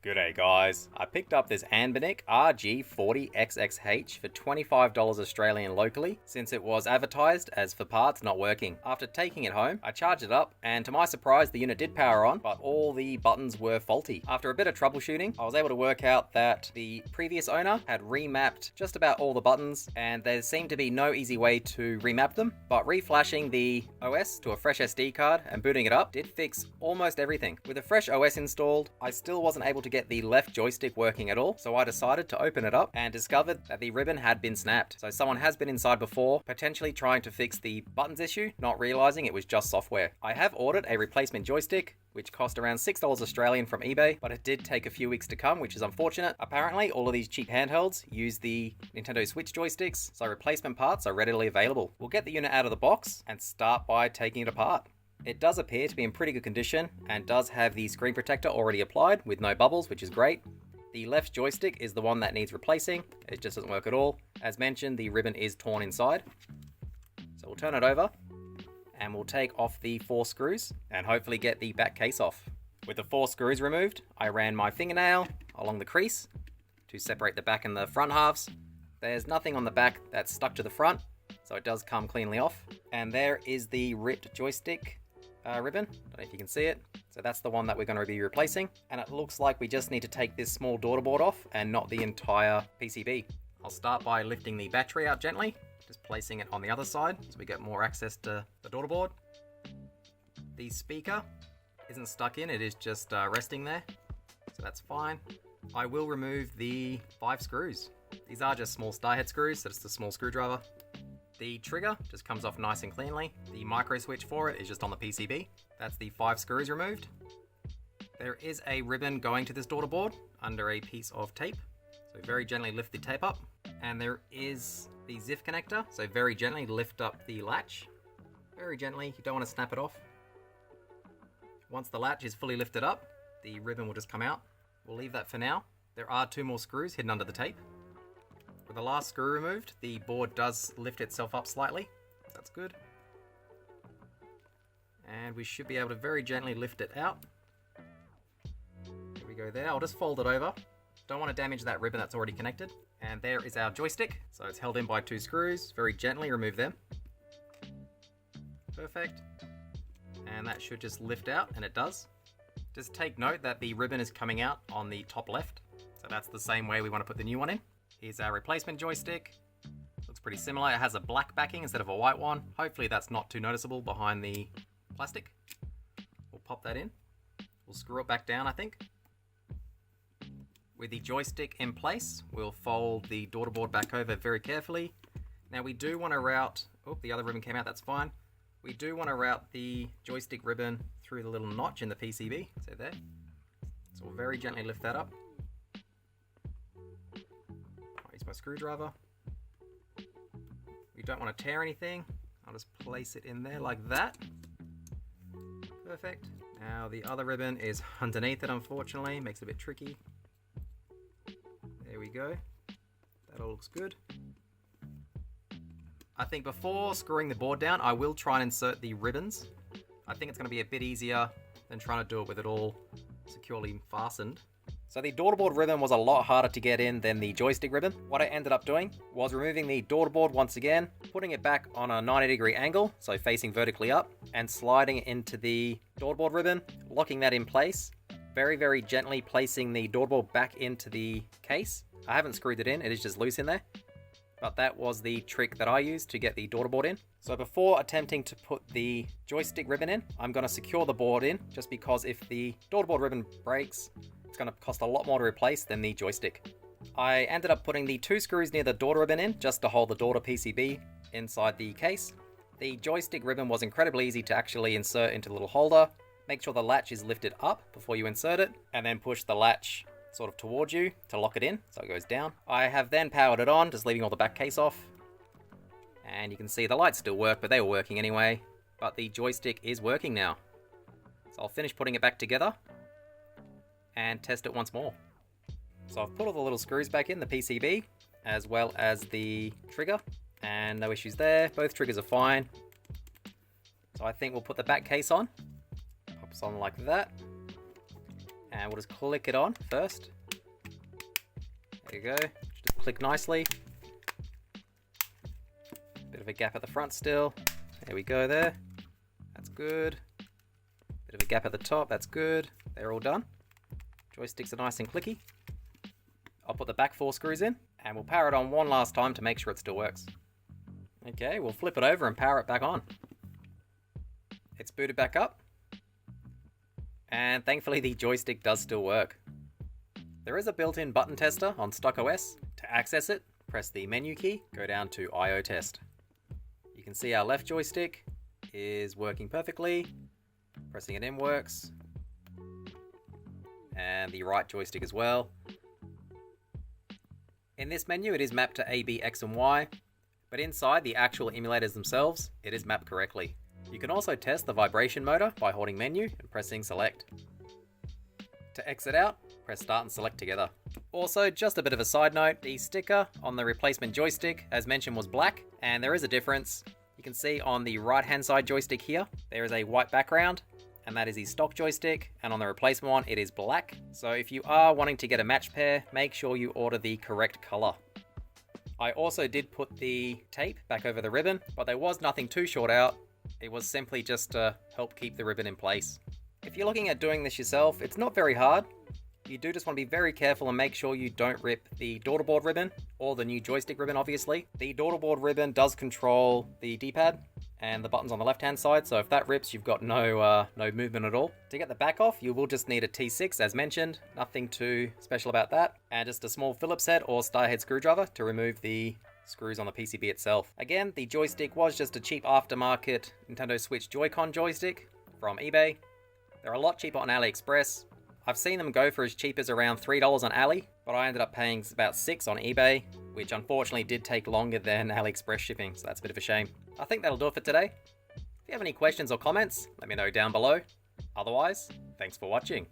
G'day guys, I picked up this Anbernic RG40XX-H for $25 Australian locally since it was advertised as for parts not working. After taking it home, I charged it up and to my surprise the unit did power on, but all the buttons were faulty. After a bit of troubleshooting, I was able to work out that the previous owner had remapped just about all the buttons and there seemed to be no easy way to remap them, but reflashing the OS to a fresh SD card and booting it up did fix almost everything. With a fresh OS installed, I still wasn't able to get the left joystick working at all, so I decided to open it up and discovered that the ribbon had been snapped. So someone has been inside before, potentially trying to fix the buttons issue, not realizing it was just software. I have ordered a replacement joystick, which cost around $6 Australian from eBay, but it did take a few weeks to come, which is unfortunate. Apparently, all of these cheap handhelds use the Nintendo Switch joysticks, so replacement parts are readily available. We'll get the unit out of the box and start by taking it apart. It does appear to be in pretty good condition and does have the screen protector already applied with no bubbles, which is great. The left joystick is the one that needs replacing. It just doesn't work at all. As mentioned, the ribbon is torn inside. So we'll turn it over and we'll take off the 4 screws and hopefully get the back case off. With the 4 screws removed, I ran my fingernail along the crease to separate the back and the front halves. There's nothing on the back that's stuck to the front, so it does come cleanly off. And there is the ripped joystick ribbon. Don't know if you can see it. So that's the one that we're going to be replacing. And it looks like we just need to take this small daughterboard off and not the entire PCB. I'll start by lifting the battery out gently, just placing it on the other side so we get more access to the daughterboard. The speaker isn't stuck in, it is just resting there. So that's fine. I will remove the 5 screws. These are just small star head screws, so it's the small screwdriver. The trigger just comes off nice and cleanly. The micro switch for it is just on the PCB. That's the 5 screws removed. There is a ribbon going to this daughterboard under a piece of tape. So very gently lift the tape up. And there is the ZIF connector. So very gently lift up the latch. Very gently, you don't want to snap it off. Once the latch is fully lifted up, the ribbon will just come out. We'll leave that for now. There are 2 more screws hidden under the tape. With the last screw removed, the board does lift itself up slightly. That's good. And we should be able to very gently lift it out. There we go there. I'll just fold it over. Don't want to damage that ribbon that's already connected. And there is our joystick. So it's held in by 2 screws. Very gently remove them. Perfect. And that should just lift out, and it does. Just take note that the ribbon is coming out on the top left. So that's the same way we want to put the new one in. Here's our replacement joystick. Looks pretty similar. It has a black backing instead of a white one. Hopefully that's not too noticeable behind the plastic. We'll pop that in. We'll screw it back down, I think. With the joystick in place, we'll fold the daughterboard back over very carefully. Now we do want to route, oh, the other ribbon came out, that's fine. We do want to route the joystick ribbon through the little notch in the PCB, so there. So we'll very gently lift that up. My screwdriver. We don't want to tear anything. I'll just place it in there like that. Perfect. Now the other ribbon is underneath it, unfortunately. Makes it a bit tricky. There we go. That all looks good. I think before screwing the board down, I will try and insert the ribbons. I think it's going to be a bit easier than trying to do it with it all securely fastened. So the daughterboard ribbon was a lot harder to get in than the joystick ribbon. What I ended up doing was removing the daughterboard once again, putting it back on a 90-degree angle, so facing vertically up, and sliding it into the daughterboard ribbon, locking that in place, very, very gently placing the daughterboard back into the case. I haven't screwed it in, it is just loose in there. But that was the trick that I used to get the daughterboard in. So before attempting to put the joystick ribbon in, I'm going to secure the board in, just because if the daughterboard ribbon breaks, it's going to cost a lot more to replace than the joystick. I ended up putting the 2 screws near the daughter ribbon in, just to hold the daughter PCB inside the case. The joystick ribbon was incredibly easy to actually insert into the little holder. Make sure the latch is lifted up before you insert it, and then push the latch sort of towards you to lock it in, so it goes down. I have then powered it on, just leaving all the back case off. And you can see the lights still work, but they were working anyway. But the joystick is working now. So I'll finish putting it back together and test it once more. So I've put all the little screws back in the PCB, as well as the trigger, and no issues there. Both triggers are fine. So I think we'll put the back case on. Pops on like that. And we'll just click it on first. There you go, just click nicely. Bit of a gap at the front still. There we go there. That's good. Bit of a gap at the top, that's good. They're all done. Joysticks are nice and clicky. I'll put the back 4 screws in and we'll power it on one last time to make sure it still works. Okay, we'll flip it over and power it back on. It's booted back up. And thankfully the joystick does still work. There is a built-in button tester on StockOS. To access it, press the menu key, go down to IO test. You can see our left joystick is working perfectly. Pressing it in works. And the right joystick as well. In this menu it is mapped to A, B, X and Y, but inside the actual emulators themselves, it is mapped correctly. You can also test the vibration motor by holding menu and pressing select. To exit out, press start and select together. Also, just a bit of a side note, the sticker on the replacement joystick, as mentioned, was black, and there is a difference. You can see on the right hand side joystick here, there is a white background, and that is the stock joystick, and on the replacement one, it is black. So if you are wanting to get a matched pair, make sure you order the correct color. I also did put the tape back over the ribbon, but there was nothing too short out. It was simply just to help keep the ribbon in place. If you're looking at doing this yourself, it's not very hard. You do just want to be very careful and make sure you don't rip the Daughterboard ribbon, or the new joystick ribbon obviously. The Daughterboard ribbon does control the D-pad and the buttons on the left hand side, so if that rips you've got no movement at all. To get the back off you will just need a T6 as mentioned, nothing too special about that, and just a small Phillips head or star head screwdriver to remove the screws on the PCB itself. Again, the joystick was just a cheap aftermarket Nintendo Switch Joy-Con joystick from eBay. They're a lot cheaper on AliExpress. I've seen them go for as cheap as around $3 on Ali, but I ended up paying about $6 on eBay, which unfortunately did take longer than AliExpress shipping, so that's a bit of a shame. I think that'll do it for today. If you have any questions or comments, let me know down below. Otherwise, thanks for watching.